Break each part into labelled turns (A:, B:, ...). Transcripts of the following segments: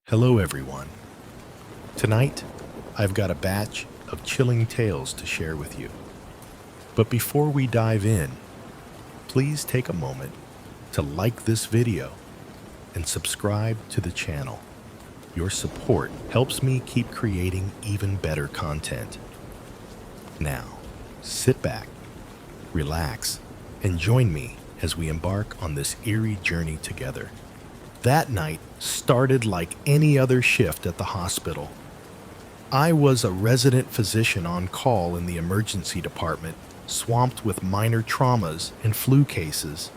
A: Hello everyone. Tonight, I've got a batch of chilling tales to share with you. But before we dive in, please take a moment to like this video and subscribe to the channel. Your support helps me keep creating even better content. Now, sit back, relax, and join me as we embark on this eerie journey together. That night started like any other shift at the hospital. I was a resident physician on call in the emergency department, swamped with minor traumas and flu cases.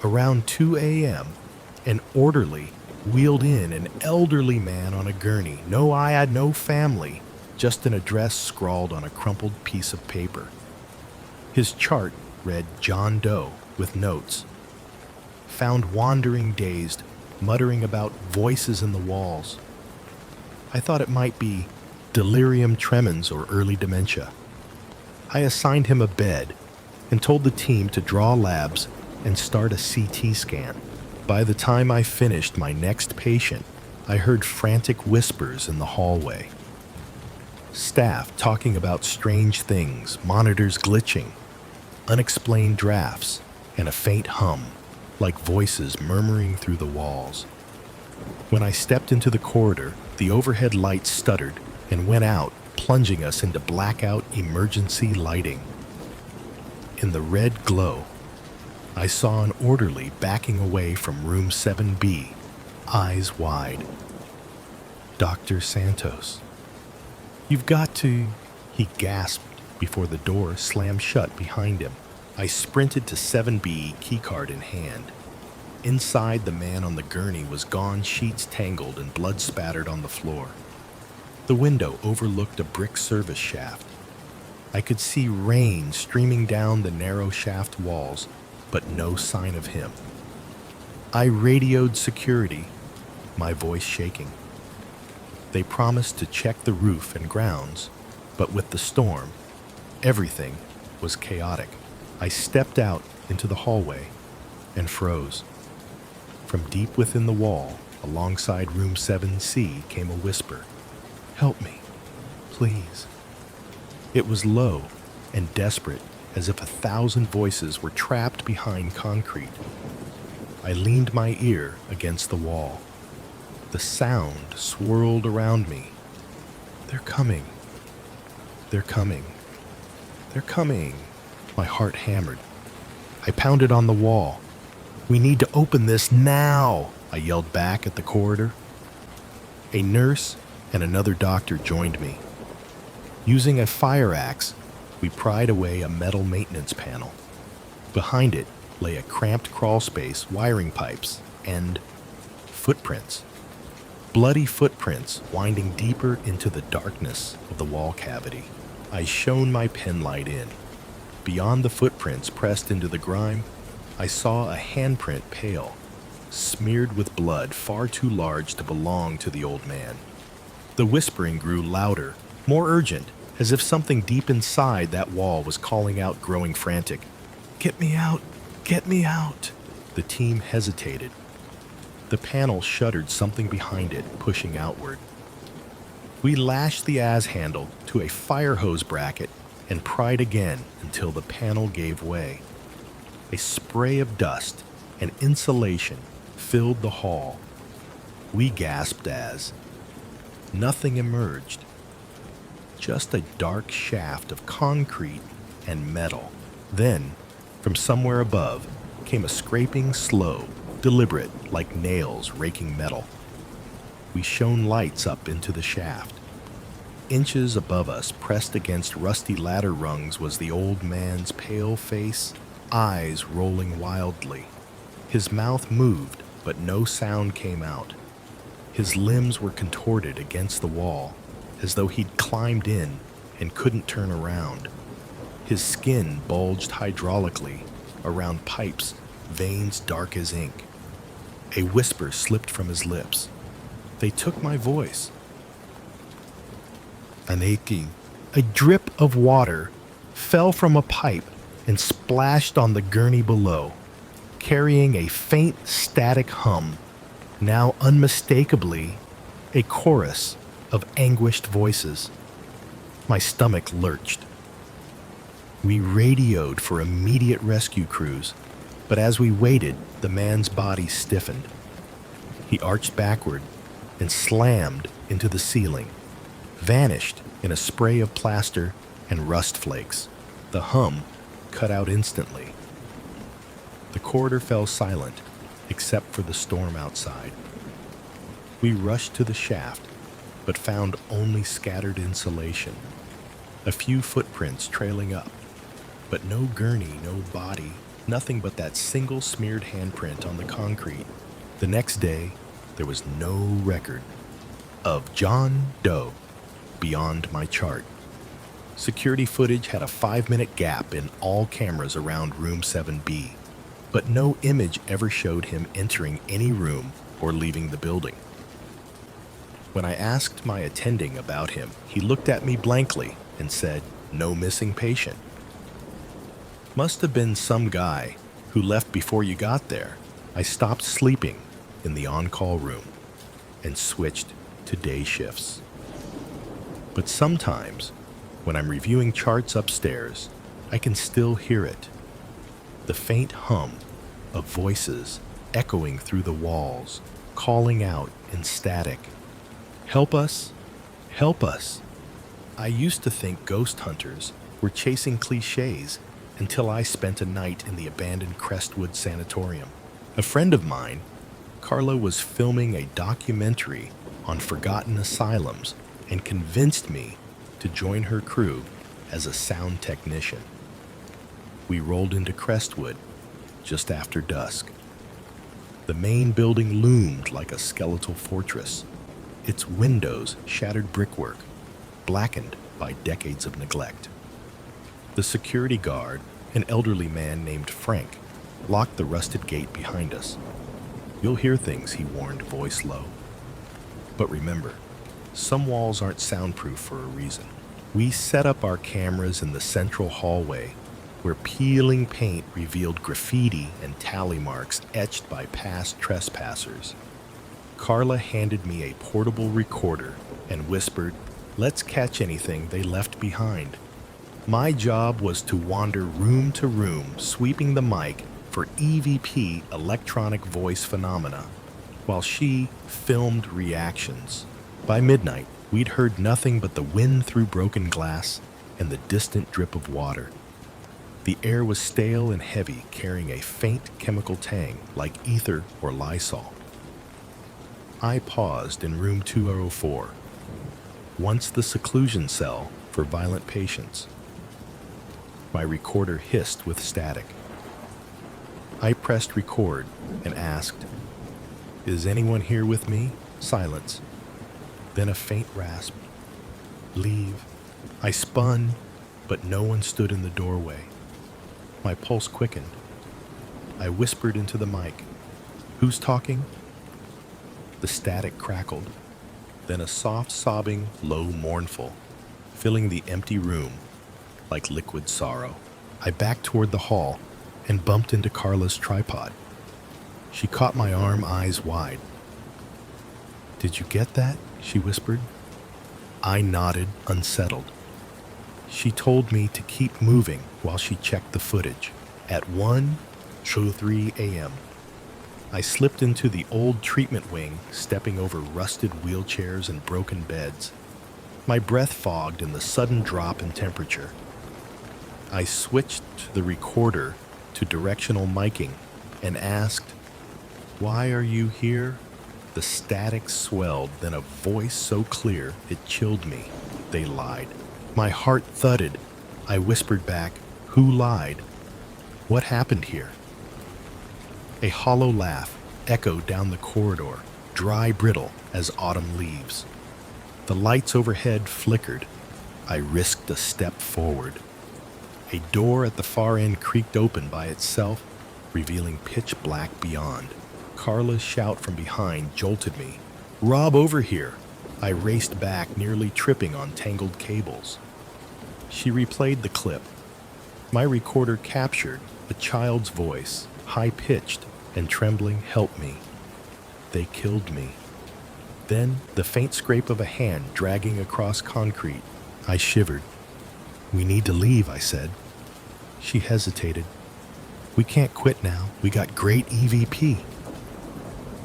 A: Around 2 a.m., an orderly wheeled in an elderly man on a gurney. No eye, no family, just an address scrawled on a crumpled piece of paper. His chart read John Doe with notes. Found wandering dazed, muttering about voices in the walls. I thought it might be delirium tremens or early dementia. I assigned him a bed and told the team to draw labs and start a CT scan. By the time I finished my next patient, I heard frantic whispers in the hallway. Staff talking about strange things, monitors glitching, unexplained drafts, and a faint hum, like voices murmuring through the walls. When I stepped into the corridor, the overhead lights stuttered and went out, plunging us into blackout emergency lighting. In the red glow, I saw an orderly backing away from room 7B, eyes wide. Dr. Santos. "You've got to," he gasped before the door slammed shut behind him. I sprinted to 7B, keycard in hand. Inside, the man on the gurney was gone, sheets tangled and blood spattered on the floor. The window overlooked a brick service shaft. I could see rain streaming down the narrow shaft walls, but no sign of him. I radioed security, my voice shaking. They promised to check the roof and grounds, but with the storm, everything was chaotic. I stepped out into the hallway and froze. From deep within the wall, alongside room 7C, came a whisper. "Help me, please." It was low and desperate, as if 1,000 voices were trapped behind concrete. I leaned my ear against the wall. The sound swirled around me. "They're coming. They're coming. They're coming." My heart hammered. I pounded on the wall. "We need to open this now," I yelled back at the corridor. A nurse and another doctor joined me. Using a fire axe, we pried away a metal maintenance panel. Behind it lay a cramped crawl space, wiring pipes, and footprints. Bloody footprints winding deeper into the darkness of the wall cavity. I shone my penlight in. Beyond the footprints pressed into the grime, I saw a handprint pale, smeared with blood far too large to belong to the old man. The whispering grew louder, more urgent, as if something deep inside that wall was calling out, growing frantic. "Get me out! Get me out!" The team hesitated. The panel shuddered, something behind it pushing outward. We lashed the adze handle to a fire hose bracket and pried again until the panel gave way. A spray of dust and insulation filled the hall. We gasped as nothing emerged. Just a dark shaft of concrete and metal. Then, from somewhere above, came a scraping, slow, deliberate, like nails raking metal. We shone lights up into the shaft. Inches above us, pressed against rusty ladder rungs, was the old man's pale face, eyes rolling wildly. His mouth moved, but no sound came out. His limbs were contorted against the wall, as though he'd climbed in and couldn't turn around. His skin bulged hydraulically around pipes, veins dark as ink. A whisper slipped from his lips. They took my voice. An aching. A drip of water fell from a pipe and splashed on the gurney below, carrying a faint static hum, now unmistakably a chorus of anguished voices. My stomach lurched. We radioed for immediate rescue crews, but as we waited, the man's body stiffened. He arched backward and slammed into the ceiling, vanished in a spray of plaster and rust flakes. The hum cut out instantly. The corridor fell silent, except for the storm outside. We rushed to the shaft, but found only scattered insulation, a few footprints trailing up, but no gurney, no body, nothing but that single smeared handprint on the concrete. The next day, there was no record of John Doe beyond my chart. Security footage had a 5-minute gap in all cameras around room 7B, but no image ever showed him entering any room or leaving the building. When I asked my attending about him, he looked at me blankly and said, "No missing patient." Must have been some guy who left before you got there. I stopped sleeping in the on-call room and switched to day shifts. But sometimes, when I'm reviewing charts upstairs, I can still hear it. The faint hum of voices echoing through the walls, calling out in static. "Help us! Help us!" I used to think ghost hunters were chasing cliches until I spent a night in the abandoned Crestwood Sanatorium. A friend of mine, Carla, was filming a documentary on forgotten asylums and convinced me to join her crew as a sound technician. We rolled into Crestwood just after dusk. The main building loomed like a skeletal fortress, its windows shattered brickwork, blackened by decades of neglect. The security guard, an elderly man named Frank, locked the rusted gate behind us. "You'll hear things," he warned, voice low. "But remember, some walls aren't soundproof for a reason." We set up our cameras in the central hallway, where peeling paint revealed graffiti and tally marks etched by past trespassers. Carla handed me a portable recorder and whispered, "Let's catch anything they left behind." My job was to wander room to room, sweeping the mic for EVP, electronic voice phenomena, while she filmed reactions. By midnight, we'd heard nothing but the wind through broken glass and the distant drip of water. The air was stale and heavy, carrying a faint chemical tang like ether or Lysol. I paused in room 204, once the seclusion cell for violent patients. My recorder hissed with static. I pressed record and asked, "Is anyone here with me?" Silence. Then a faint rasp. "Leave." I spun, but no one stood in the doorway. My pulse quickened. I whispered into the mic, "Who's talking?" The static crackled, then a soft sobbing, low mournful, filling the empty room like liquid sorrow. I backed toward the hall and bumped into Carla's tripod. She caught my arm, eyes wide. "Did you get that?" she whispered. I nodded, unsettled. She told me to keep moving while she checked the footage. At 1:03 a.m., I slipped into the old treatment wing, stepping over rusted wheelchairs and broken beds. My breath fogged in the sudden drop in temperature. I switched the recorder to directional miking and asked, "Why are you here?" The static swelled, then a voice so clear it chilled me. They lied. My heart thudded. I whispered back, "Who lied? What happened here?" A hollow laugh echoed down the corridor, dry, brittle as autumn leaves. The lights overhead flickered. I risked a step forward. A door at the far end creaked open by itself, revealing pitch black beyond. Carla's shout from behind jolted me. "Rob, over here!" I raced back, nearly tripping on tangled cables. She replayed the clip. My recorder captured a child's voice, high-pitched and trembling, "Help me. They killed me." Then the faint scrape of a hand dragging across concrete. I shivered. "We need to leave," I said. She hesitated. "We can't quit now. We got great EVP."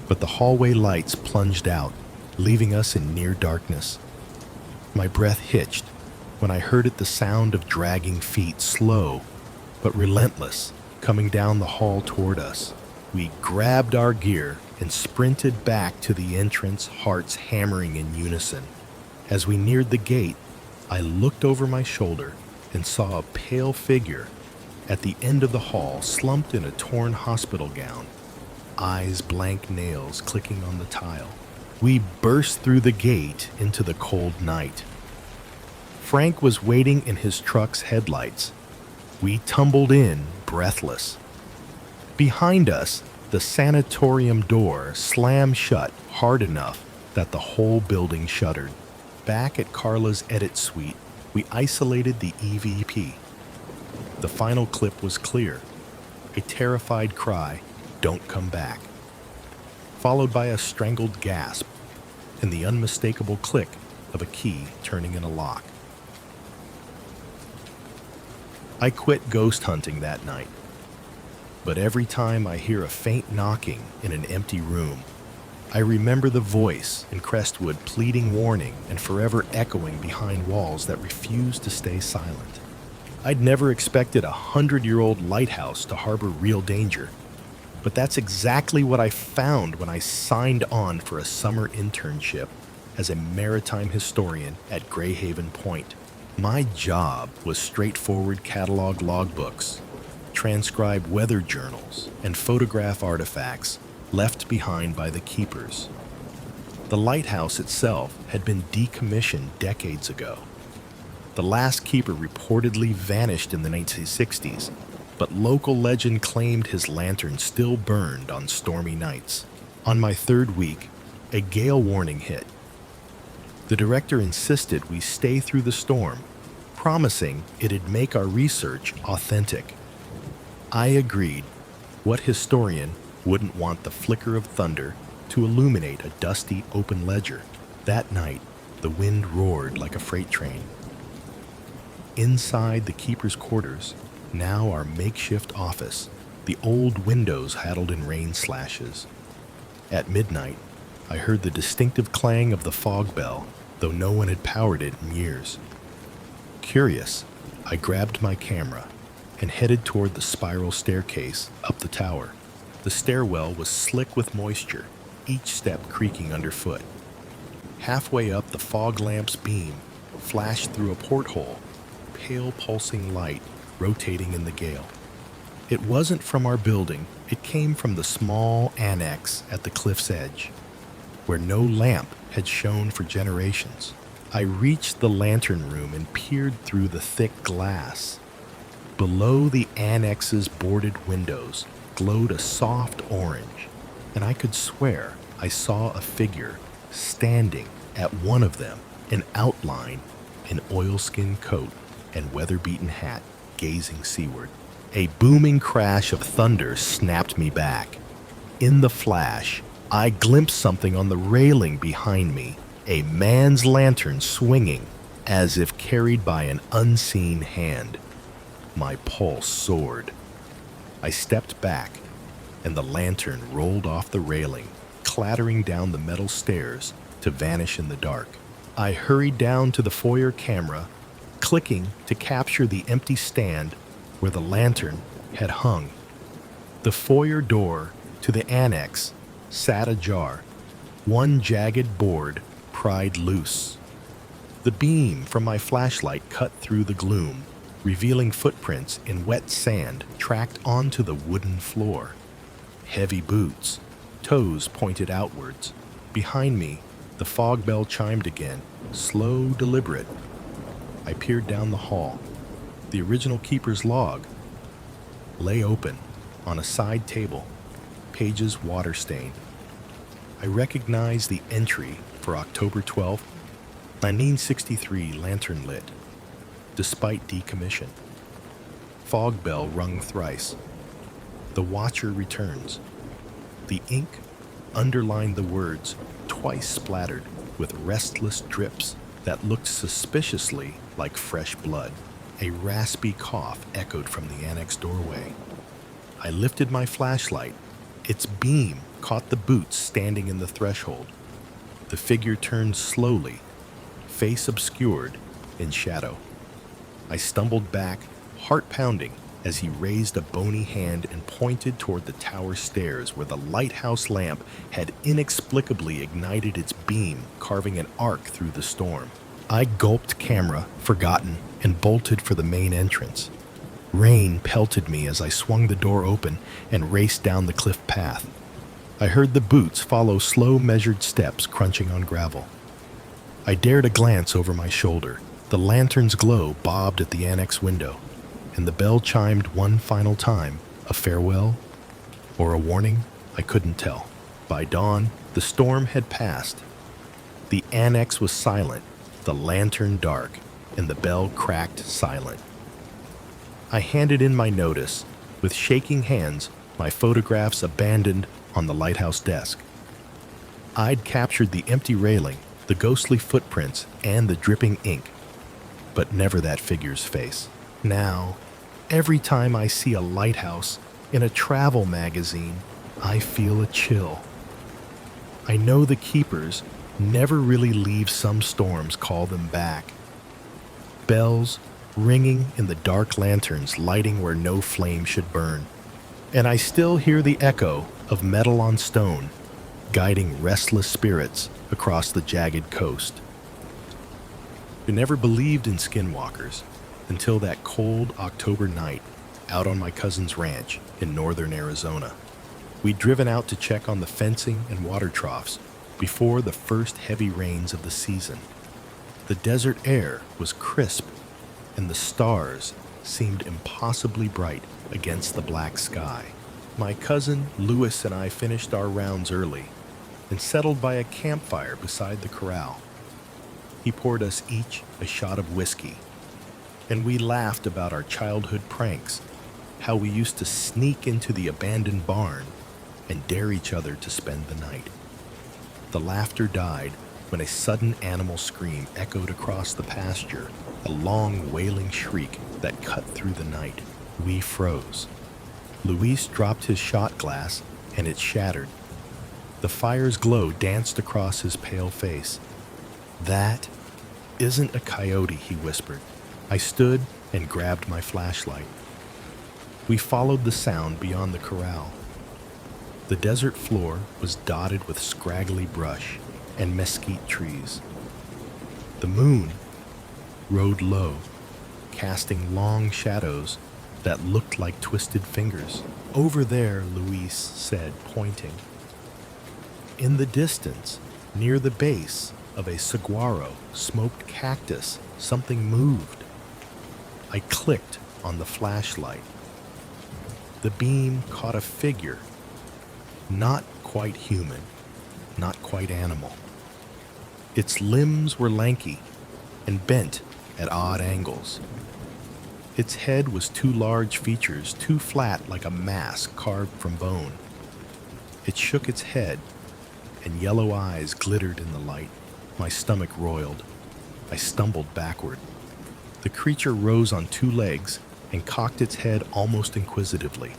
A: But the hallway lights plunged out, leaving us in near darkness. My breath hitched when I heard the sound of dragging feet, slow but relentless, coming down the hall toward us. We grabbed our gear and sprinted back to the entrance, hearts hammering in unison. As we neared the gate, I looked over my shoulder and saw a pale figure at the end of the hall, slumped in a torn hospital gown, eyes blank, nails clicking on the tile. We burst through the gate into the cold night. Frank was waiting in his truck's headlights. We tumbled in, breathless. Behind us, the sanatorium door slammed shut hard enough that the whole building shuddered. Back at Carla's edit suite, we isolated the EVP. The final clip was clear. A terrified cry, "Don't come back," followed by a strangled gasp and the unmistakable click of a key turning in a lock. I quit ghost hunting that night, but every time I hear a faint knocking in an empty room, I remember the voice in Crestwood pleading warning and forever echoing behind walls that refuse to stay silent. I'd never expected a 100-year-old lighthouse to harbor real danger, but that's exactly what I found when I signed on for a summer internship as a maritime historian at Greyhaven Point. My job was straightforward catalog logbooks, transcribe weather journals, and photograph artifacts left behind by the keepers. The lighthouse itself had been decommissioned decades ago. The last keeper reportedly vanished in the 1960s, but local legend claimed his lantern still burned on stormy nights. On my third week, a gale warning hit. The director insisted we stay through the storm, promising it'd make our research authentic. I agreed. What historian wouldn't want the flicker of thunder to illuminate a dusty open ledger? That night, the wind roared like a freight train. Inside the keeper's quarters, now our makeshift office, the old windows huddled in rain slashes. At midnight, I heard the distinctive clang of the fog bell, though no one had powered it in years. Curious, I grabbed my camera and headed toward the spiral staircase up the tower. The stairwell was slick with moisture, each step creaking underfoot. Halfway up, the fog lamp's beam flashed through a porthole, pale pulsing light rotating in the gale. It wasn't from our building, it came from the small annex at the cliff's edge, where no lamp had shone for generations. I reached the lantern room and peered through the thick glass. Below the annex's boarded windows glowed a soft orange, and I could swear I saw a figure standing at one of them, an outline in oilskin coat and weather-beaten hat, gazing seaward. A booming crash of thunder snapped me back. In the flash, I glimpsed something on the railing behind me, a man's lantern swinging as if carried by an unseen hand. My pulse soared. I stepped back, and the lantern rolled off the railing, clattering down the metal stairs to vanish in the dark. I hurried down to the foyer camera, clicking to capture the empty stand where the lantern had hung. The foyer door to the annex sat ajar, one jagged board pried loose. The beam from my flashlight cut through the gloom, revealing footprints in wet sand tracked onto the wooden floor. Heavy boots, toes pointed outwards. Behind me, the fog bell chimed again, slow, deliberate. I peered down the hall. The original keeper's log lay open on a side table, pages water-stained. I recognized the entry for October 12th, 1963, lantern lit, despite decommission. Fog bell rung thrice. The watcher returns. The ink underlined the words twice splattered with restless drips that looked suspiciously like fresh blood. A raspy cough echoed from the annex doorway. I lifted my flashlight. Its beam caught the boots standing in the threshold. The figure turned slowly, face obscured in shadow. I stumbled back, heart pounding, as he raised a bony hand and pointed toward the tower stairs where the lighthouse lamp had inexplicably ignited its beam, carving an arc through the storm. I gulped camera, forgotten, and bolted for the main entrance. Rain pelted me as I swung the door open and raced down the cliff path. I heard the boots follow slow, measured steps crunching on gravel. I dared a glance over my shoulder. The lantern's glow bobbed at the annex window, and the bell chimed one final time, a farewell or a warning, I couldn't tell. By dawn, the storm had passed. The annex was silent, the lantern dark, and the bell cracked silent. I handed in my notice, with shaking hands, my photographs abandoned on the lighthouse desk. I'd captured the empty railing, the ghostly footprints, and the dripping ink, but never that figure's face. Now, every time I see a lighthouse in a travel magazine, I feel a chill. I know the keepers never really leave. Some storms call them back. Bells ringing in the dark lanterns, lighting where no flame should burn. And I still hear the echo of metal on stone, guiding restless spirits across the jagged coast. I never believed in skinwalkers until that cold October night out on my cousin's ranch in northern Arizona. We'd driven out to check on the fencing and water troughs before the first heavy rains of the season. The desert air was crisp, and the stars seemed impossibly bright against the black sky. My cousin Lewis and I finished our rounds early and settled by a campfire beside the corral. He poured us each a shot of whiskey, and we laughed about our childhood pranks, how we used to sneak into the abandoned barn and dare each other to spend the night. The laughter died when a sudden animal scream echoed across the pasture, a long wailing shriek that cut through the night. We froze. Luis dropped his shot glass, and it shattered. The fire's glow danced across his pale face. "That isn't a coyote," he whispered. I stood and grabbed my flashlight. We followed the sound beyond the corral. The desert floor was dotted with scraggly brush and mesquite trees. The moon rode low, casting long shadows that looked like twisted fingers. "Over there," Luis said, pointing. In the distance, near the base of a saguaro smoked cactus, something moved. I clicked on the flashlight. The beam caught a figure, not quite human, not quite animal. Its limbs were lanky and bent at odd angles. Its head was two large features, too flat like a mask carved from bone. It shook its head, and yellow eyes glittered in the light. My stomach roiled. I stumbled backward. The creature rose on two legs and cocked its head almost inquisitively.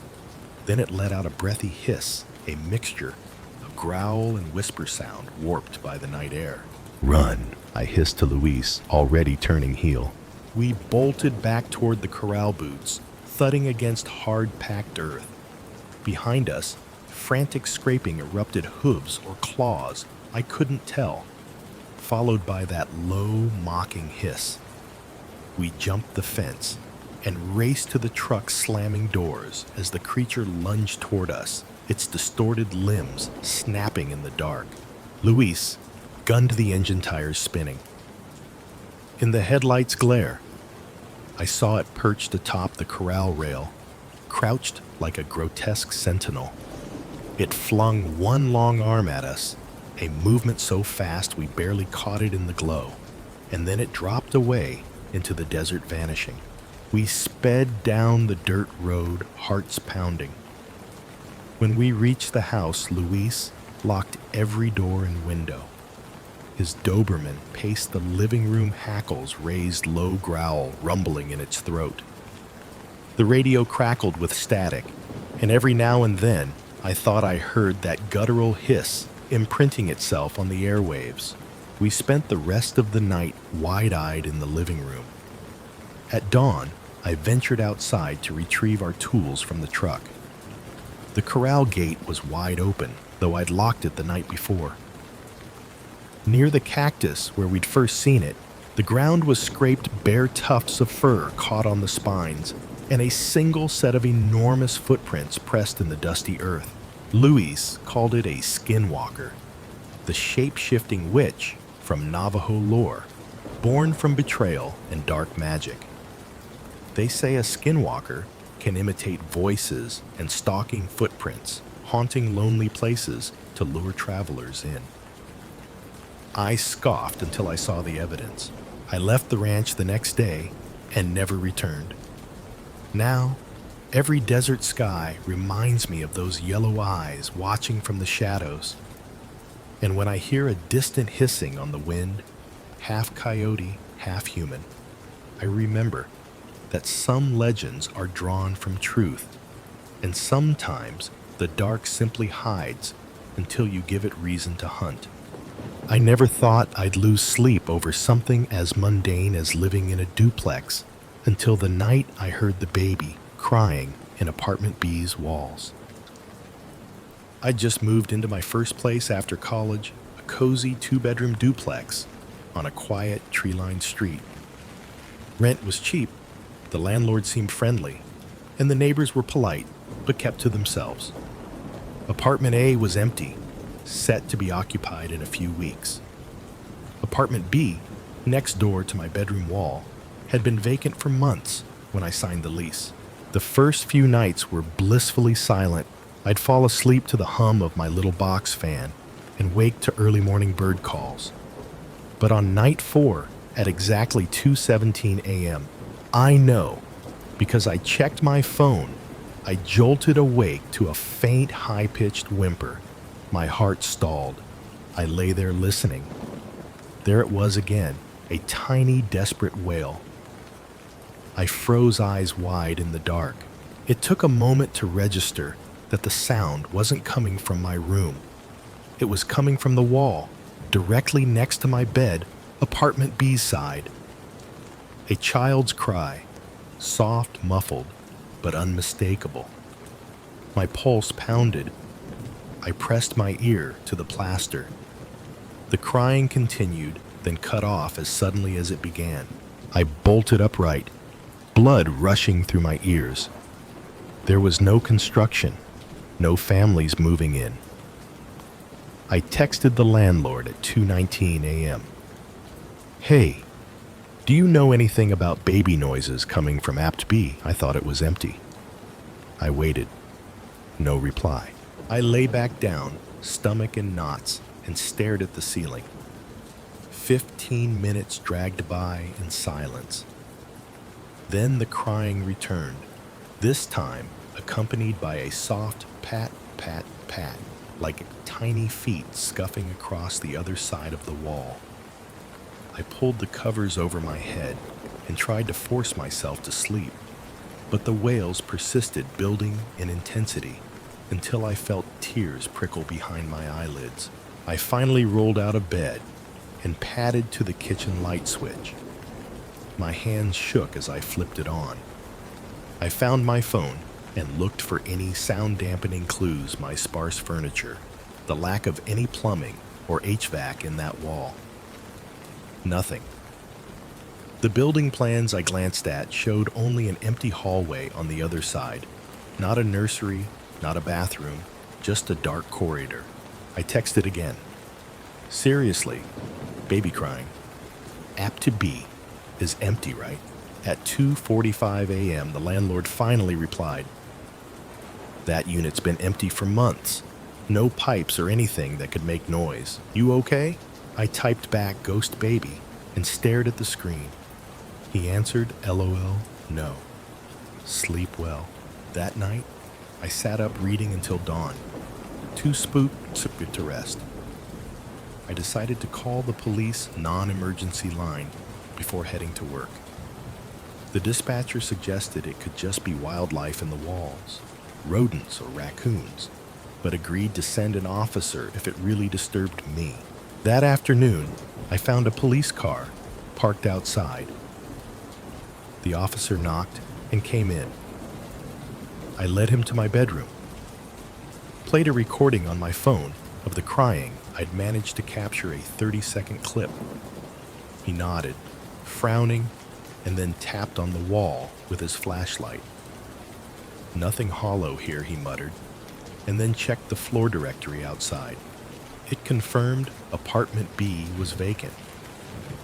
A: Then it let out a breathy hiss, a mixture of growl and whisper sound warped by the night air. "Run," I hissed to Luis, already turning heel. We bolted back toward the corral boots, thudding against hard-packed earth. Behind us, frantic scraping erupted hooves or claws, I couldn't tell, followed by that low, mocking hiss. We jumped the fence and raced to the truck's slamming doors as the creature lunged toward us, its distorted limbs snapping in the dark. Luis gunned the engine tires spinning. In the headlight's glare, I saw it perched atop the corral rail, crouched like a grotesque sentinel. It flung one long arm at us, a movement so fast we barely caught it in the glow, and then it dropped away into the desert, vanishing. We sped down the dirt road, hearts pounding. When we reached the house, Luis locked every door and window. His Doberman paced the living room hackles, raised low growl rumbling in its throat. The radio crackled with static, and every now and then I thought I heard that guttural hiss imprinting itself on the airwaves. We spent the rest of the night wide-eyed in the living room. At dawn, I ventured outside to retrieve our tools from the truck. The corral gate was wide open, though I'd locked it the night before. Near the cactus where we'd first seen it, the ground was scraped bare tufts of fur caught on the spines, and a single set of enormous footprints pressed in the dusty earth. Louis called it a skinwalker, the shape-shifting witch from Navajo lore, born from betrayal and dark magic. They say a skinwalker can imitate voices and stalking footprints, haunting lonely places to lure travelers in. I scoffed until I saw the evidence. I left the ranch the next day and never returned. Now, every desert sky reminds me of those yellow eyes watching from the shadows. And when I hear a distant hissing on the wind, half coyote, half human, I remember that some legends are drawn from truth, and sometimes the dark simply hides until you give it reason to hunt. I never thought I'd lose sleep over something as mundane as living in a duplex until the night I heard the baby crying in apartment B's walls. I just moved into my first place after college, a cozy 2-bedroom duplex on a quiet, tree-lined street. Rent was cheap, the landlord seemed friendly, and the neighbors were polite, but kept to themselves. Apartment A was empty, set to be occupied in a few weeks. Apartment B, next door to my bedroom wall, had been vacant for months when I signed the lease. The first few nights were blissfully silent. I'd fall asleep to the hum of my little box fan and wake to early morning bird calls. But on night 4, at exactly 2:17 a.m., I know, because I checked my phone, I jolted awake to a faint, high-pitched whimper. My heart stalled. I lay there listening. There it was again, a tiny, desperate wail. I froze eyes wide in the dark. It took a moment to register that the sound wasn't coming from my room. It was coming from the wall, directly next to my bed, apartment B's side. A child's cry, soft, muffled, but unmistakable. My pulse pounded. I pressed my ear to the plaster. The crying continued, then cut off as suddenly as it began. I bolted upright, blood rushing through my ears. There was no construction, no families moving in. I texted the landlord at 2:19 a.m. Hey, do you know anything about baby noises coming from Apt B? I thought it was empty. I waited. No reply. I lay back down, stomach in knots, and stared at the ceiling. 15 minutes dragged by in silence. Then the crying returned, this time accompanied by a soft pat, pat, pat, like tiny feet scuffing across the other side of the wall. I pulled the covers over my head and tried to force myself to sleep, but the wails persisted, building in intensity until I felt tears prickle behind my eyelids. I finally rolled out of bed and padded to the kitchen light switch. My hands shook as I flipped it on. I found my phone and looked for any sound-dampening clues. My sparse furniture, the lack of any plumbing or HVAC in that wall. Nothing. The building plans I glanced at showed only an empty hallway on the other side. Not a nursery, not a bathroom, just a dark corridor. I texted again. Seriously, baby crying. Apt to be is empty, right? At 2:45 a.m., the landlord finally replied. That unit's been empty for months. No pipes or anything that could make noise. You okay? I typed back ghost baby and stared at the screen. He answered, LOL, no. Sleep well. That night, I sat up reading until dawn. too spooked to rest. I decided to call the police non-emergency line before heading to work. The dispatcher suggested it could just be wildlife in the walls, rodents or raccoons, but agreed to send an officer if it really disturbed me. That afternoon, I found a police car parked outside. The officer knocked and came in. I led him to my bedroom, played a recording on my phone of the crying I'd managed to capture a 30-second clip. He nodded, frowning, and then tapped on the wall with his flashlight. "Nothing hollow here," he muttered, and then checked the floor directory outside. It confirmed apartment B was vacant.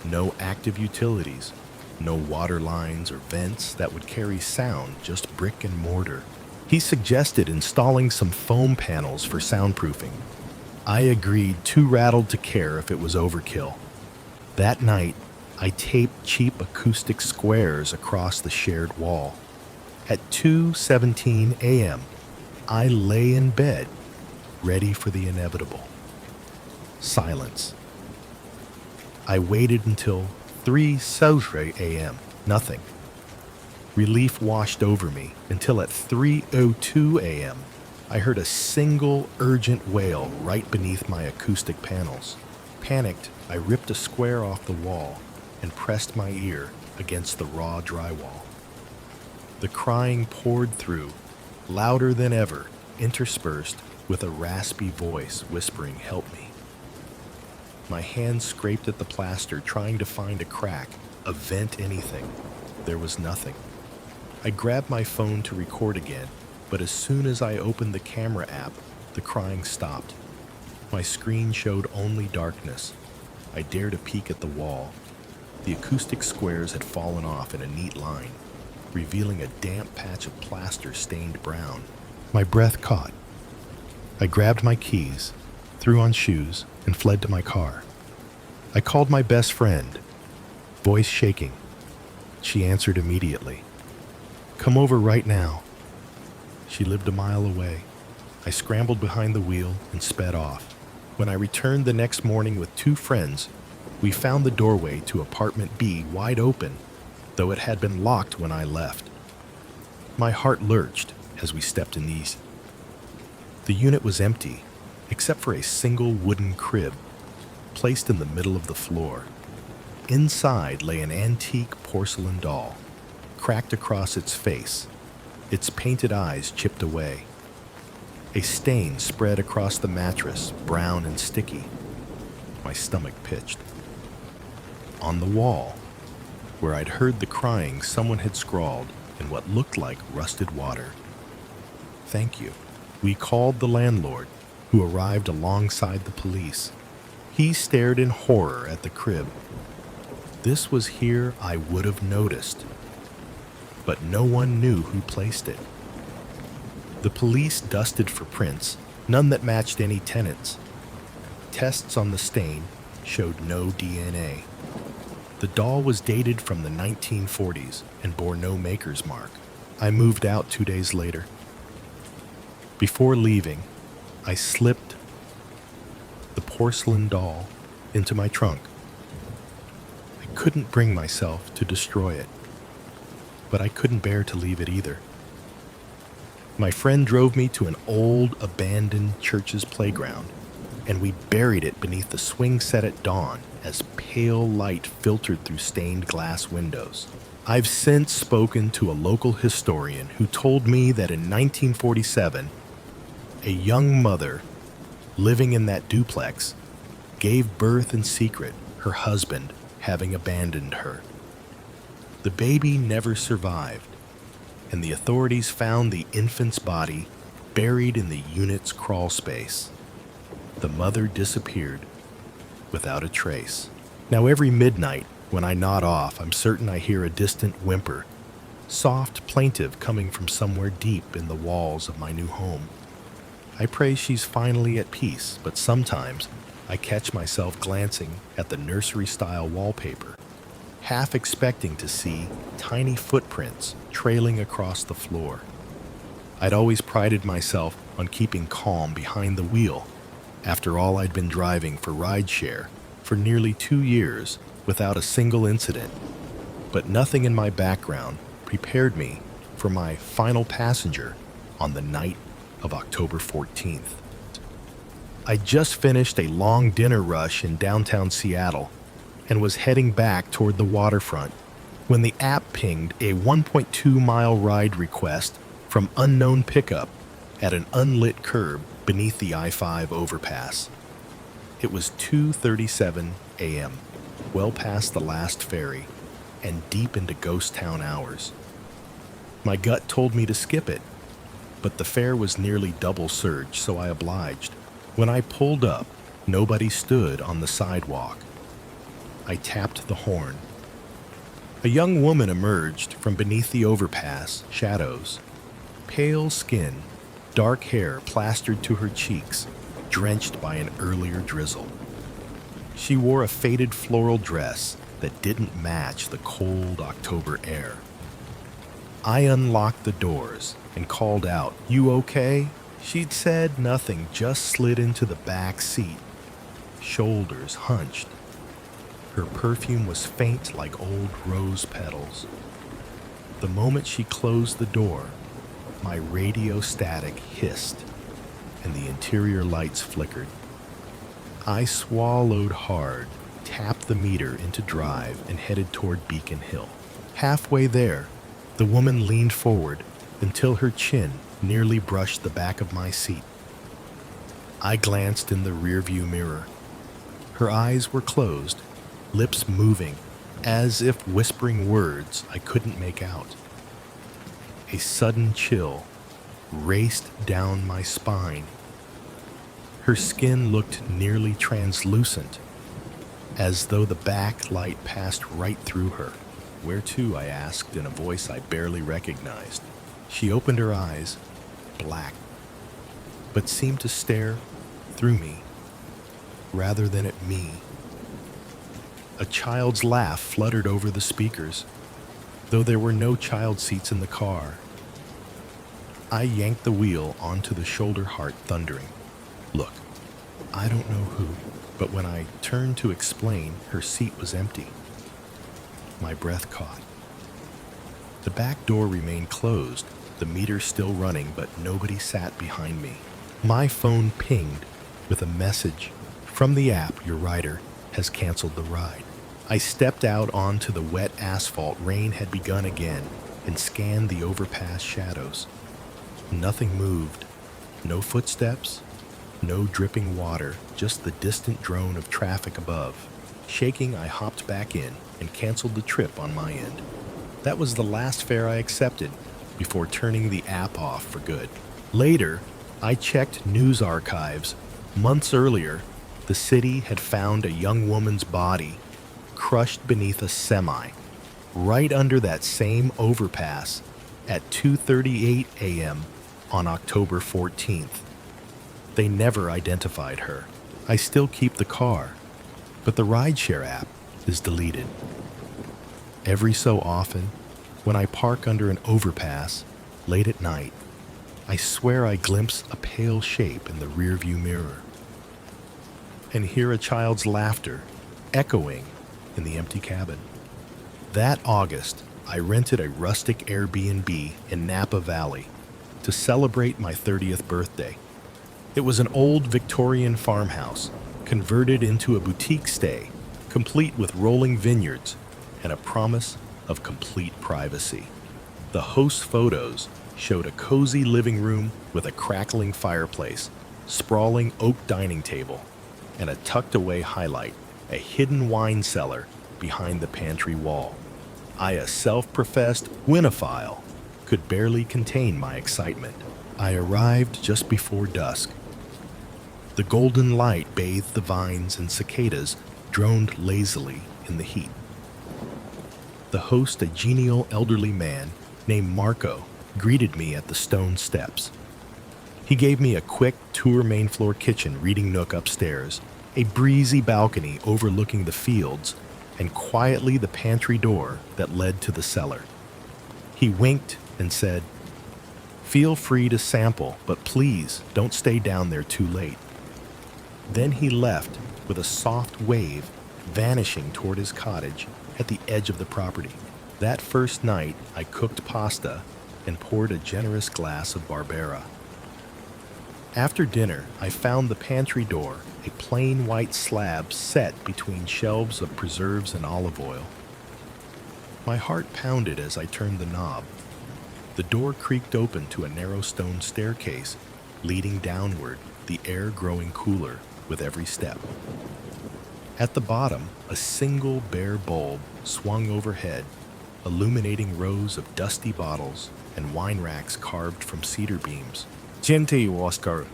A: No active utilities, no water lines or vents that would carry sound, just brick and mortar. He suggested installing some foam panels for soundproofing. I agreed, too rattled to care if it was overkill. That night, I taped cheap acoustic squares across the shared wall. At 2:17 a.m., I lay in bed, ready for the inevitable. Silence. I waited until 3:03 a.m. Nothing. Relief washed over me until at 3:02 a.m. I heard a single urgent wail right beneath my acoustic panels. Panicked, I ripped a square off the wall and pressed my ear against the raw drywall. The crying poured through, louder than ever, interspersed with a raspy voice whispering, "Help me." My hand scraped at the plaster, trying to find a crack, a vent, anything. There was nothing. I grabbed my phone to record again, but as soon as I opened the camera app, the crying stopped. My screen showed only darkness. I dared a peek at the wall. The acoustic squares had fallen off in a neat line, revealing a damp patch of plaster stained brown. My breath caught. I grabbed my keys, threw on shoes, and fled to my car. I called my best friend, voice shaking. She answered immediately. "Come over right now." She lived a mile away. I scrambled behind the wheel and sped off. When I returned the next morning with two friends, we found the doorway to apartment B wide open, though it had been locked when I left. My heart lurched as we stepped in these. The unit was empty, except for a single wooden crib placed in the middle of the floor. Inside lay an antique porcelain doll, cracked across its face, its painted eyes chipped away. A stain spread across the mattress, brown and sticky. My stomach pitched. On the wall, where I'd heard the crying, someone had scrawled in what looked like rusted water, "Thank you." We called the landlord, who arrived alongside the police. He stared in horror at the crib. This was here I would have noticed, but no one knew who placed it. The police dusted for prints, none that matched any tenants. Tests on the stain showed no DNA. The doll was dated from the 1940s and bore no maker's mark. I moved out 2 days later. Before leaving, I slipped the porcelain doll into my trunk. I couldn't bring myself to destroy it, but I couldn't bear to leave it either. My friend drove me to an old, abandoned church's playground, and we buried it beneath the swing set at dawn as pale light filtered through stained glass windows. I've since spoken to a local historian who told me that in 1947, a young mother living in that duplex gave birth in secret, her husband having abandoned her. The baby never survived, and the authorities found the infant's body buried in the unit's crawl space. The mother disappeared without a trace. Now every midnight, when I nod off, I'm certain I hear a distant whimper, soft, plaintive, coming from somewhere deep in the walls of my new home. I pray she's finally at peace, but sometimes I catch myself glancing at the nursery-style wallpaper, half expecting to see tiny footprints trailing across the floor. I'd always prided myself on keeping calm behind the wheel after all I'd been driving for rideshare for nearly 2 years without a single incident. But nothing in my background prepared me for my final passenger on the night of October 14th. I just finished a long dinner rush in downtown Seattle and was heading back toward the waterfront when the app pinged a 1.2-mile ride request from unknown pickup at an unlit curb beneath the I-5 overpass. It was 2:37 a.m., well past the last ferry and deep into ghost town hours. My gut told me to skip it, but the fare was nearly double surge, so I obliged. When I pulled up, nobody stood on the sidewalk. I tapped the horn. A young woman emerged from beneath the overpass shadows. Pale skin, dark hair plastered to her cheeks, drenched by an earlier drizzle. She wore a faded floral dress that didn't match the cold October air. I unlocked the doors and called out, "You okay?" She'd said nothing, just slid into the back seat, shoulders hunched. Her perfume was faint like old rose petals. The moment she closed the door, my radio static hissed and the interior lights flickered. I swallowed hard, tapped the meter into drive, and headed toward Beacon Hill. Halfway there, the woman leaned forward until her chin nearly brushed the back of my seat. I glanced in the rearview mirror. Her eyes were closed, lips moving, as if whispering words I couldn't make out. A sudden chill raced down my spine. Her skin looked nearly translucent, as though the backlight passed right through her. "Where to?" I asked in a voice I barely recognized. She opened her eyes, black, but seemed to stare through me, rather than at me. A child's laugh fluttered over the speakers, though there were no child seats in the car. I yanked the wheel onto the shoulder, heart thundering. Look, I don't know who, but when I turned to explain, her seat was empty. My breath caught. The back door remained closed, the meter still running, but nobody sat behind me. My phone pinged with a message from the app: "Your rider has canceled the ride." I stepped out onto the wet asphalt. Rain had begun again, and scanned the overpass shadows. Nothing moved. No footsteps, no dripping water, just the distant drone of traffic above. Shaking, I hopped back in and canceled the trip on my end. That was the last fare I accepted before turning the app off for good. Later, I checked news archives. Months earlier, the city had found a young woman's body crushed beneath a semi, right under that same overpass at 2:38 a.m. on October 14th. They never identified her. I still keep the car, but the rideshare app is deleted. Every so often, when I park under an overpass late at night, I swear I glimpse a pale shape in the rearview mirror and hear a child's laughter echoing in the empty cabin. That August, I rented a rustic Airbnb in Napa Valley to celebrate my 30th birthday. It was an old Victorian farmhouse converted into a boutique stay, complete with rolling vineyards and a promise of complete privacy. The host's photos showed a cozy living room with a crackling fireplace, sprawling oak dining table, and a tucked-away highlight, a hidden wine cellar behind the pantry wall. I, a self-professed winophile, could barely contain my excitement. I arrived just before dusk. The golden light bathed the vines, and cicadas droned lazily in the heat. The host, a genial elderly man named Marco, greeted me at the stone steps. He gave me a quick tour main floor kitchen reading nook upstairs, a breezy balcony overlooking the fields, and quietly the pantry door that led to the cellar. He winked and said, Feel free to sample, but please don't stay down there too late." Then he left with a soft wave, vanishing toward his cottage at the edge of the property. That first night, I cooked pasta and poured a generous glass of Barbera. After dinner, I found the pantry door, a plain white slab set between shelves of preserves and olive oil. My heart pounded as I turned the knob. The door creaked open to a narrow stone staircase, leading downward, the air growing cooler with every step. At the bottom, a single bare bulb swung overhead, illuminating rows of dusty bottles and wine racks carved from cedar beams. "Gente Oscar."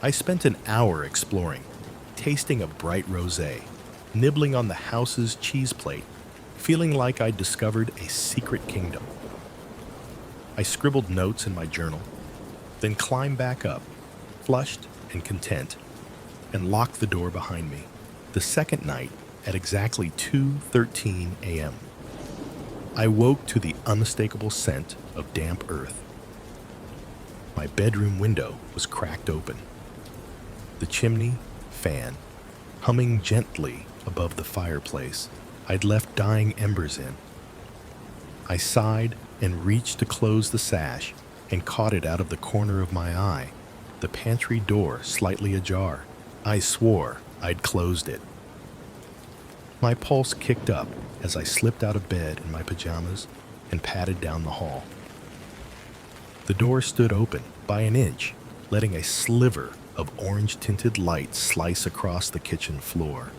A: I spent an hour exploring, tasting a bright rosé, nibbling on the house's cheese plate, feeling like I'd discovered a secret kingdom. I scribbled notes in my journal, then climbed back up, flushed and content, and locked the door behind me. The second night, at exactly 2:13 a.m., I woke to the unmistakable scent of damp earth. My bedroom window was cracked open. The chimney fan humming gently above the fireplace I'd left dying embers in. I sighed and reached to close the sash and caught it out of the corner of my eye, the pantry door slightly ajar. I swore I'd closed it. My pulse kicked up as I slipped out of bed in my pajamas and padded down the hall. The door stood open by an inch, letting a sliver of orange-tinted light slice across the kitchen floor.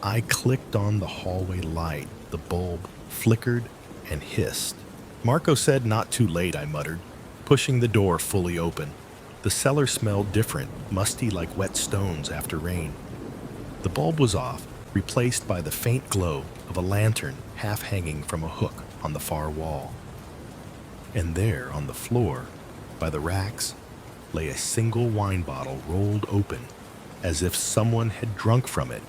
A: I clicked on the hallway light. The bulb flickered and hissed. "Marco said not too late," I muttered, pushing the door fully open. The cellar smelled different, musty like wet stones after rain. The bulb was off, replaced by the faint glow of a lantern half hanging from a hook on the far wall. And there, on the floor, by the racks, lay a single wine bottle rolled open, as if someone had drunk from it,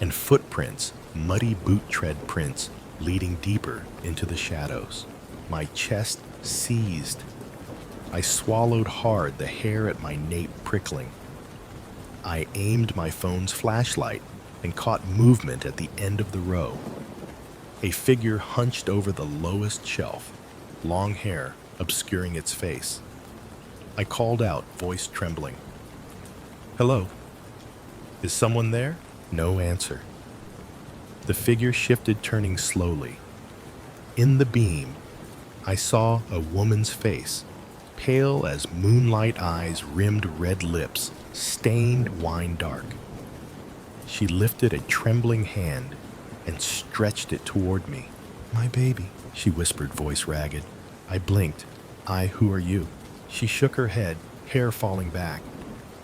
A: and footprints, muddy boot tread prints, leading deeper into the shadows. My chest seized. I swallowed hard, the hair at my nape prickling. I aimed my phone's flashlight and caught movement at the end of the row. A figure hunched over the lowest shelf, long hair obscuring its face. I called out, voice trembling. "Hello? Is someone there?" No answer. The figure shifted, turning slowly. In the beam, I saw a woman's face, pale as moonlight eyes, rimmed red lips, stained wine dark. She lifted a trembling hand and stretched it toward me. "My baby," she whispered, voice ragged. I blinked. Who are you?" She shook her head, hair falling back.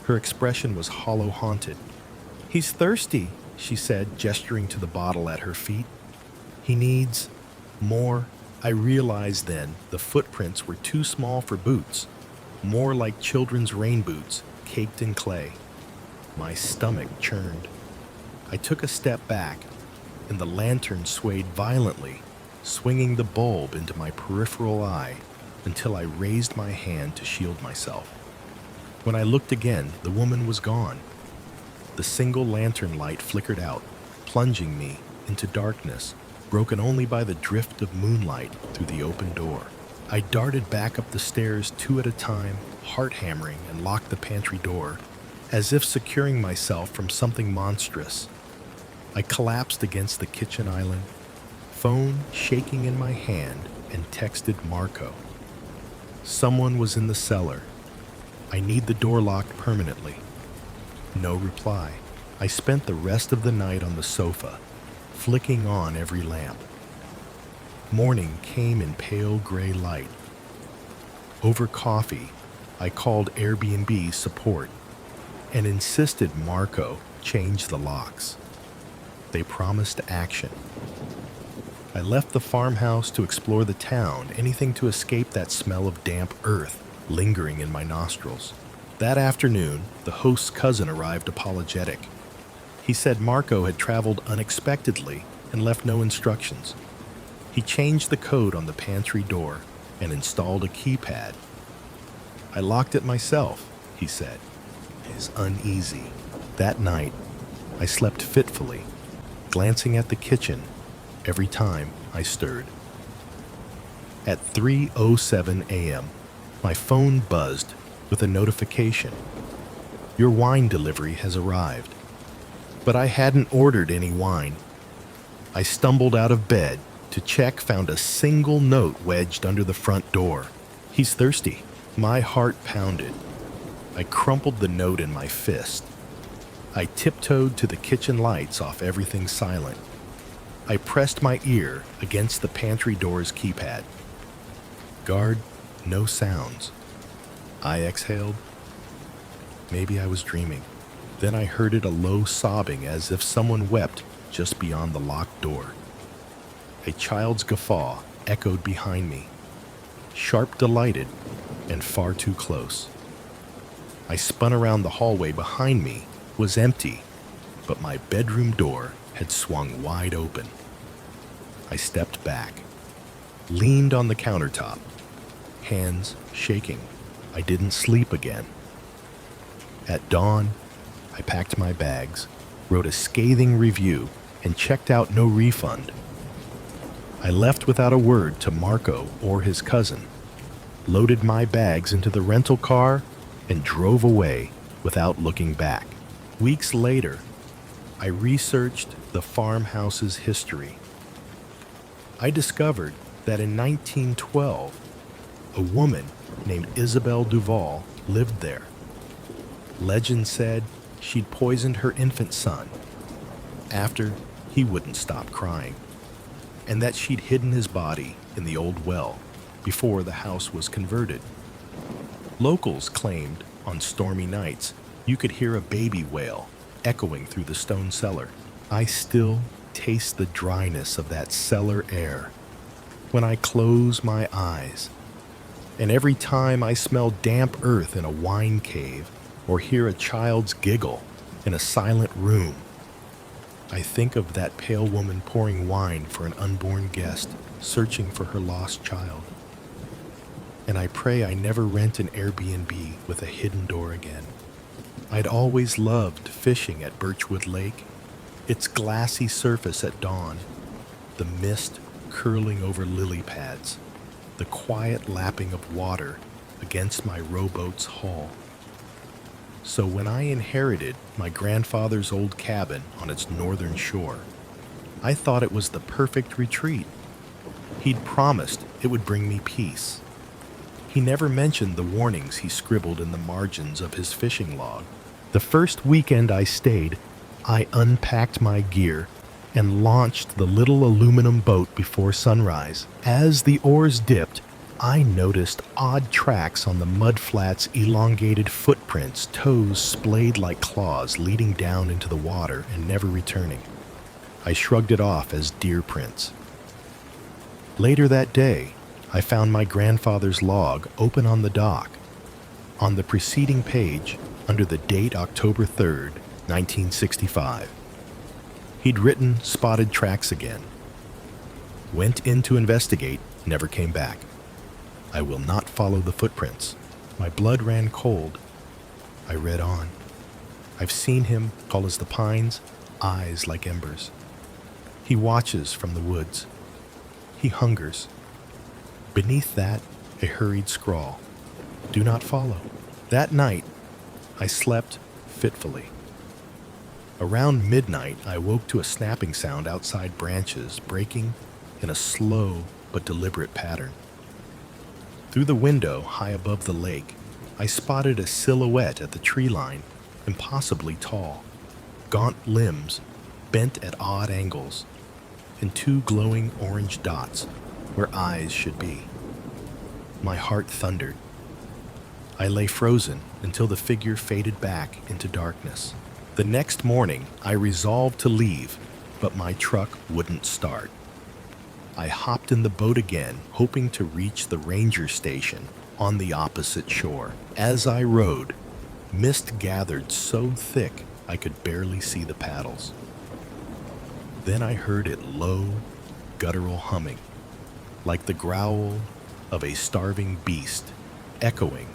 A: Her expression was hollow, haunted. "He's thirsty," she said, gesturing to the bottle at her feet. "He needs more." I realized then the footprints were too small for boots, more like children's rain boots, caked in clay. My stomach churned. I took a step back, and the lantern swayed violently, swinging the bulb into my peripheral eye until I raised my hand to shield myself. When I looked again, the woman was gone. The single lantern light flickered out, plunging me into darkness, broken only by the drift of moonlight through the open door. I darted back up the stairs 2 at a time, heart hammering, and locked the pantry door, as if securing myself from something monstrous. I collapsed against the kitchen island, phone shaking in my hand, and texted Marco. Someone was in the cellar. I need the door locked permanently. No reply. I spent the rest of the night on the sofa, flicking on every lamp. Morning came in pale gray light. Over coffee, I called Airbnb support and insisted Marco change the locks. They promised action. I left the farmhouse to explore the town, anything to escape that smell of damp earth lingering in my nostrils. That afternoon, the host's cousin arrived apologetic. He said Marco had traveled unexpectedly and left no instructions. He changed the code on the pantry door, and installed a keypad. I locked it myself, he said, his uneasy. That night, I slept fitfully, glancing at the kitchen every time I stirred. At 3:07 a.m., my phone buzzed with a notification. Your wine delivery has arrived. But I hadn't ordered any wine. I stumbled out of bed to check, found a single note wedged under the front door. He's thirsty. My heart pounded. I crumpled the note in my fist. I tiptoed to the kitchen lights off everything silent. I pressed my ear against the pantry door's keypad. Guard, no sounds. I exhaled. Maybe I was dreaming. Then I heard a low sobbing as if someone wept just beyond the locked door. A child's guffaw echoed behind me, sharp, delighted, and far too close. I spun around. The hallway behind me was empty, but my bedroom door had swung wide open. I stepped back, leaned on the countertop, hands shaking. I didn't sleep again. At dawn, I packed my bags, wrote a scathing review, and checked out no refund. I left without a word to Marco or his cousin, loaded my bags into the rental car, and drove away without looking back. Weeks later, I researched the farmhouse's history. I discovered that in 1912, a woman named Isabel Duval lived there. Legend said she'd poisoned her infant son after he wouldn't stop crying, and that she'd hidden his body in the old well before the house was converted. Locals claimed on stormy nights you could hear a baby wail echoing through the stone cellar. I still taste the dryness of that cellar air when I close my eyes, and every time I smell damp earth in a wine cave or hear a child's giggle in a silent room, I think of that pale woman pouring wine for an unborn guest searching for her lost child. And I pray I never rent an Airbnb with a hidden door again. I'd always loved fishing at Birchwood Lake, its glassy surface at dawn, the mist curling over lily pads, the quiet lapping of water against my rowboat's hull. So when I inherited my grandfather's old cabin on its northern shore, I thought it was the perfect retreat. He'd promised it would bring me peace. He never mentioned the warnings he scribbled in the margins of his fishing log. The first weekend I stayed, I unpacked my gear and launched the little aluminum boat before sunrise. As the oars dipped, I noticed odd tracks on the mudflat's elongated footprints, toes splayed like claws leading down into the water and never returning. I shrugged it off as deer prints. Later that day, I found my grandfather's log open on the dock. On the preceding page, under the date October 3rd, 1965, he'd written spotted tracks again. Went in to investigate, never came back. I will not follow the footprints. My blood ran cold. I read on. I've seen him, tall as the pines, eyes like embers. He watches from the woods. He hungers. Beneath that, a hurried scrawl. Do not follow. That night, I slept fitfully. Around midnight, I woke to a snapping sound outside, branches breaking in a slow but deliberate pattern. Through the window, high above the lake, I spotted a silhouette at the tree line, impossibly tall, gaunt limbs bent at odd angles, and two glowing orange dots where eyes should be. My heart thundered. I lay frozen until the figure faded back into darkness. The next morning, I resolved to leave, but my truck wouldn't start. I hopped in the boat again, hoping to reach the ranger station on the opposite shore. As I rowed, mist gathered so thick I could barely see the paddles. Then I heard it low, guttural humming, like the growl of a starving beast echoing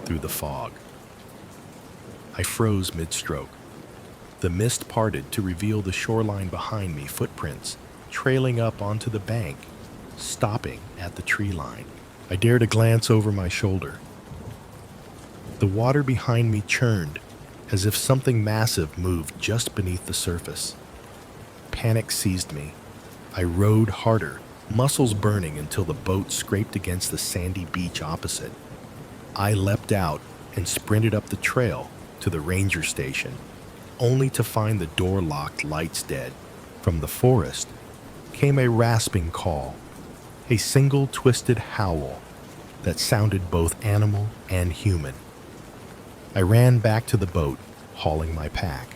A: through the fog. I froze mid-stroke. The mist parted to reveal the shoreline behind me, footprints trailing up onto the bank, stopping at the tree line. I dared a glance over my shoulder. The water behind me churned as if something massive moved just beneath the surface. Panic seized me. I rowed harder, muscles burning until the boat scraped against the sandy beach opposite. I leapt out and sprinted up the trail to the ranger station, only to find the door locked, lights dead. From the forest came a rasping call, a single twisted howl that sounded both animal and human. I ran back to the boat, hauling my pack.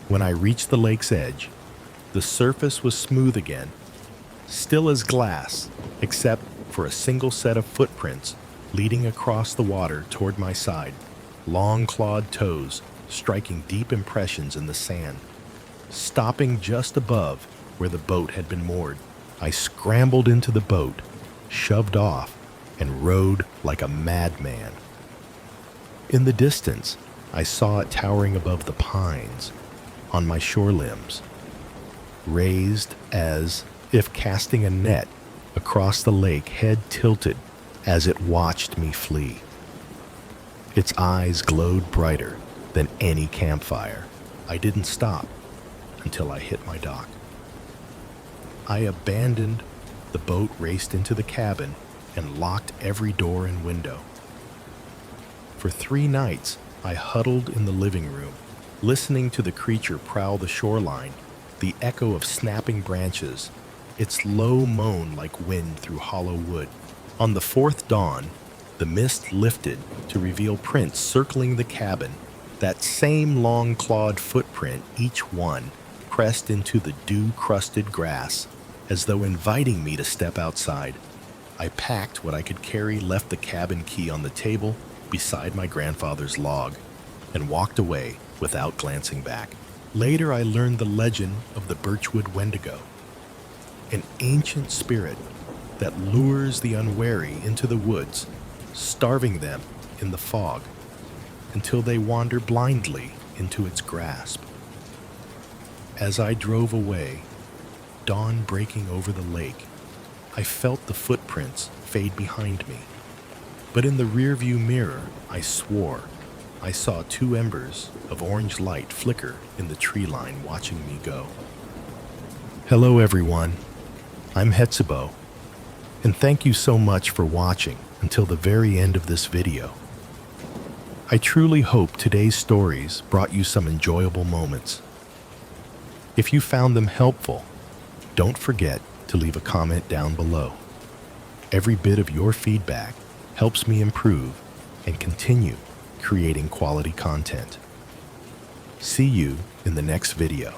A: When I reached the lake's edge, the surface was smooth again, still as glass, except for a single set of footprints leading across the water toward my side, long clawed toes striking deep impressions in the sand. Stopping just above where the boat had been moored, I scrambled into the boat, shoved off, and rowed like a madman. In the distance, I saw it towering above the pines on my shore limbs, raised as if casting a net across the lake, head tilted as it watched me flee. Its eyes glowed brighter than any campfire. I didn't stop until I hit my dock. I abandoned the boat, raced into the cabin, and locked every door and window. For 3 nights, I huddled in the living room, listening to the creature prowl the shoreline, the echo of snapping branches, its low moan like wind through hollow wood. On the 4th dawn, the mist lifted to reveal prints circling the cabin, that same long-clawed footprint, each one pressed into the dew-crusted grass, as though inviting me to step outside. I packed what I could carry, left the cabin key on the table beside my grandfather's log, and walked away without glancing back. Later, I learned the legend of the Birchwood Wendigo, an ancient spirit that lures the unwary into the woods, starving them in the fog until they wander blindly into its grasp. As I drove away, dawn breaking over the lake, I felt the footprints fade behind me. But in the rearview mirror, I swore I saw 2 embers of orange light flicker in the tree line, watching me go. Hello everyone, I'm ZiBo, and thank you so much for watching until the very end of this video. I truly hope today's stories brought you some enjoyable moments. If you found them helpful, don't forget to leave a comment down below. Every bit of your feedback helps me improve and continue creating quality content. See you in the next video.